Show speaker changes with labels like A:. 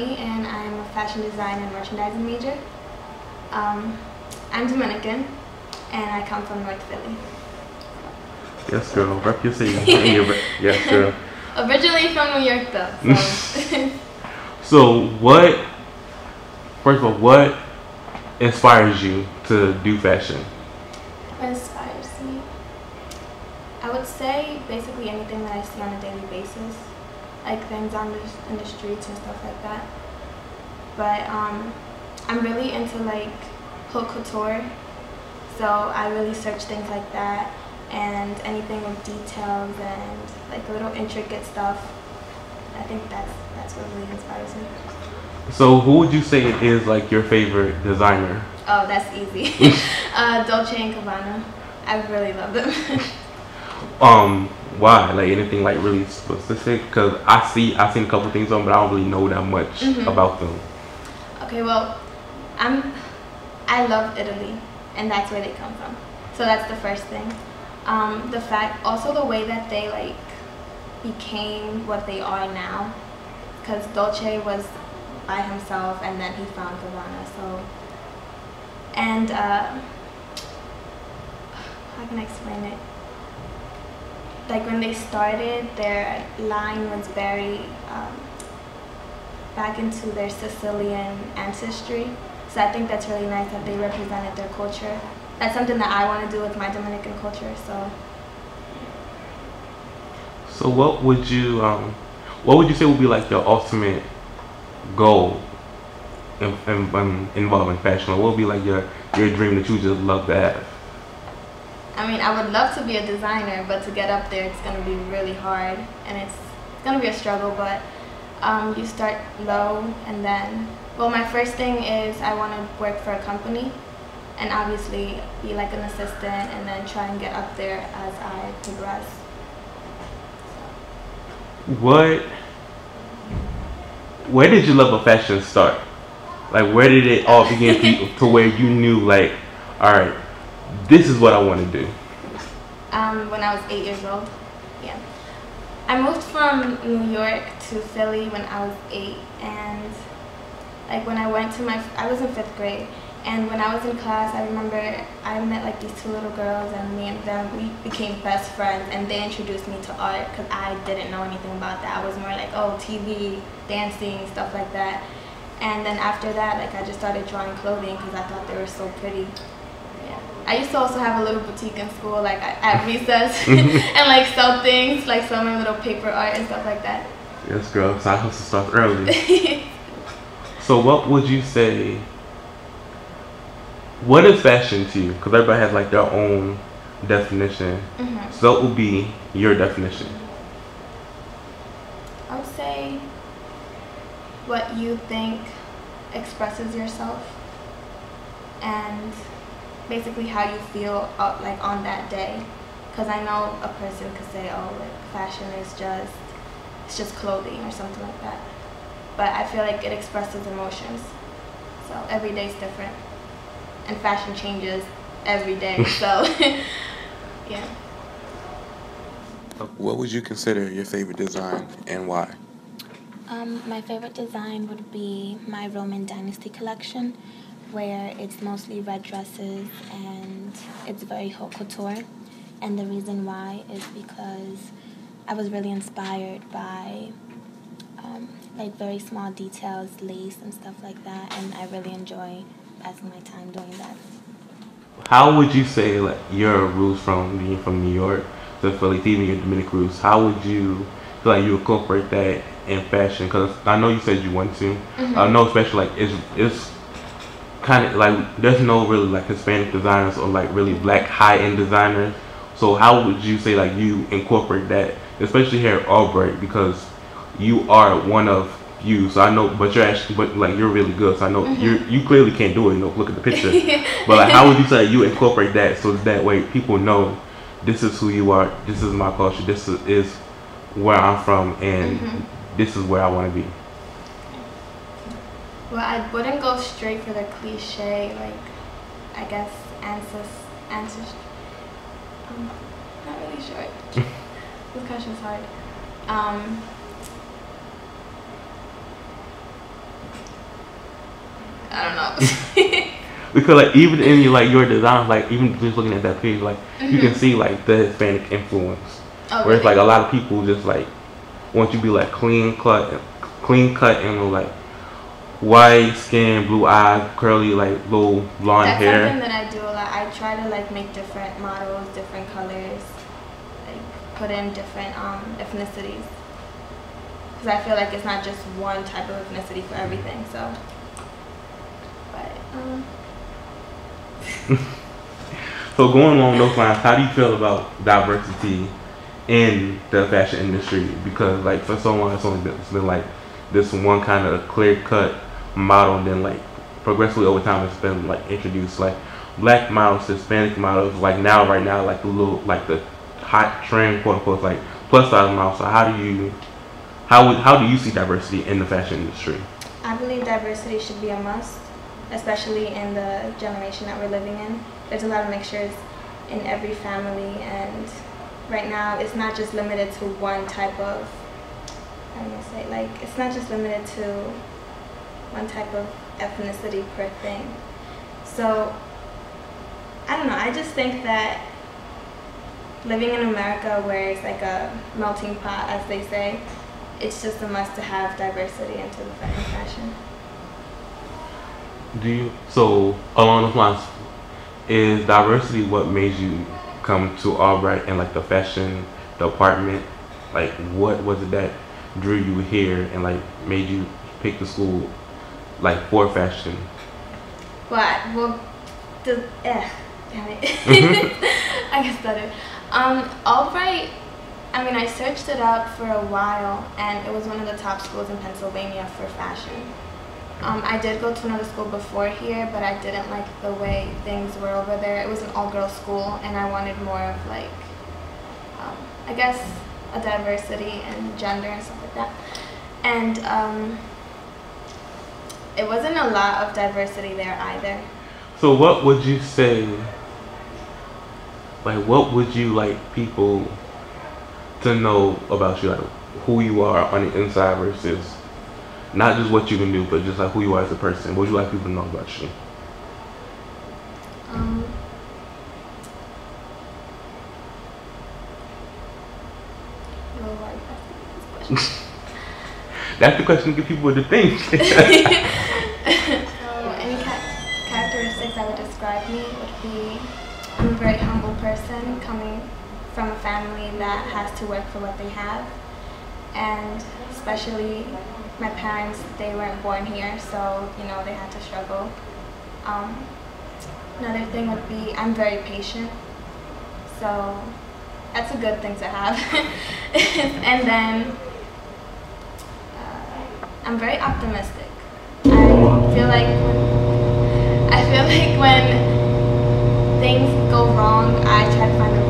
A: Giovanni, and I'm a fashion design and merchandising major. I'm Dominican, and I come from North Philly.
B: Yes, girl. Rep your city. Yes, girl.
A: Originally from New York, though. So.
B: So, first of all, what inspires you to do fashion?
A: What inspires me? I would say basically anything that I see on a daily basis, like things in the streets and stuff like that. But I'm really into like haute couture, so I really search things like that and anything with details and like little intricate stuff. I think that's what really inspires me.
B: So, who would you say is like your favorite designer?
A: Oh, that's easy. Dolce and Gabbana. I really love them.
B: Why? Like anything like really specific? Because I've seen a couple things on, but I don't really know that much about them.
A: Okay, well, I love Italy, and that's where they come from. So that's the first thing. Also the way that they like became what they are now, because Dolce was by himself, and then he found Gabbana. So, and how can I explain it? Like when they started, their line was very back into their Sicilian ancestry. So I think that's really nice that they represented their culture. That's something that I want to do with my Dominican culture.
B: So what would you say would be like your ultimate goal involving fashion? Or what would be like your dream that you just love to have?
A: I mean, I would love to be a designer, but to get up there, it's going to be really hard, and it's going to be a struggle, but you start low, and then, well, my first thing is I want to work for a company, and obviously be like an assistant, and then try and get up there as I progress.
B: Where did your love of fashion start? Like, where did it all begin for you, to where you knew, like, all right, this is what I want to do?
A: When I was 8 years old, yeah. I moved from New York to Philly when I was 8, and like when I went to I was in 5th grade, and when I was in class, I remember I met like these 2 little girls, and me and them, we became best friends, and they introduced me to art, because I didn't know anything about that. I was more like, oh, TV, dancing, stuff like that. And then after that, like I just started drawing clothing because I thought they were so pretty. Yeah. I used to also have a little boutique in school, like at recess, and like sell things, like sell my little paper art and stuff like that.
B: Yes, girl. Side hustle starts early. So what would you say, what is fashion to you? Because everybody has like their own definition. So what would be your definition?
A: I would say what you think expresses yourself, and basically how you feel like on that day. Because I know a person could say, oh, like fashion is it's just clothing or something like that. But I feel like it expresses emotions. So every day is different, and fashion changes every day. So yeah.
B: What would you consider your favorite design and why?
A: My favorite design would be my Roman Dynasty collection, where it's mostly red dresses and it's very haute couture. And the reason why is because I was really inspired by like very small details, lace and stuff like that, and I really enjoy passing my time doing that.
B: How would you say like your roots from being from New York to Philly, even your Dominican roots, how would you feel like you incorporate that in fashion? Because I know you said you want to. I know especially like it's kind of like there's no really like Hispanic designers or like really black high-end designers. So how would you say like you incorporate that, especially here at Albright, because you are one of few. So I know, but you're really good. So I know you clearly can't do it. You know, look at the picture. But like, how would you say you incorporate that so that way people know this is who you are, this is my culture, this is where I'm from, and this is where I want to be?
A: Well, I wouldn't go straight for the cliche, like, I guess, ancestry. I'm not really sure. This question's hard. I don't know.
B: Because like even in your design, like even just looking at that page, like you can see like the Hispanic influence.
A: Oh,
B: Where it's like
A: really?
B: a lot of people just like want you to be like clean cut and like white skin, blue eyes, curly like little blonde
A: That's
B: hair.
A: something that I do a lot. I try to like make different models, different colors, like put in different ethnicities. Because I feel like it's not just one type of ethnicity for everything. So, but
B: So going along those lines, how do you feel about diversity in the fashion industry? Because like for so long it's been like this one kind of clear cut model, and then like progressively over time it's been like introduced like black models, Hispanic models, like right now like the little like the hot trend quote unquote like plus size models. So how do you see diversity in the fashion industry?
A: I believe diversity should be a must, especially in the generation that we're living in. There's a lot of mixtures in every family, and right now it's not just limited to one type of, how do I say, like it's not just limited to one type of ethnicity per thing. So I don't know, I just think that living in America where it's like a melting pot, as they say, it's just a must to have diversity into the fashion.
B: So along those lines, is diversity what made you come to Albright and like the fashion department? Like what was it that drew you here and like made you pick the school like for fashion?
A: Well, damn it. I guess that Albright, I mean, I searched it up for a while, and it was one of the top schools in Pennsylvania for fashion. I did go to another school before here, but I didn't like the way things were over there. It was an all-girls school, and I wanted more of like, I guess, a diversity in gender and stuff like that. And it wasn't a lot of diversity there either.
B: So what would you say, like what would you like people to know about you, like who you are on the inside versus not just what you can do, but just like who you are as a person? What would you like people to know about you?
A: Well, like, that's a good question.
B: That's the question to get people to think.
A: Any characteristics that would describe me would be I'm a very humble person coming from a family that has to work for what they have, and especially my parents, they weren't born here, so you know they had to struggle. Another thing would be I'm very patient, so that's a good thing to have. And then I'm very optimistic. I feel like when things go wrong, I try to find a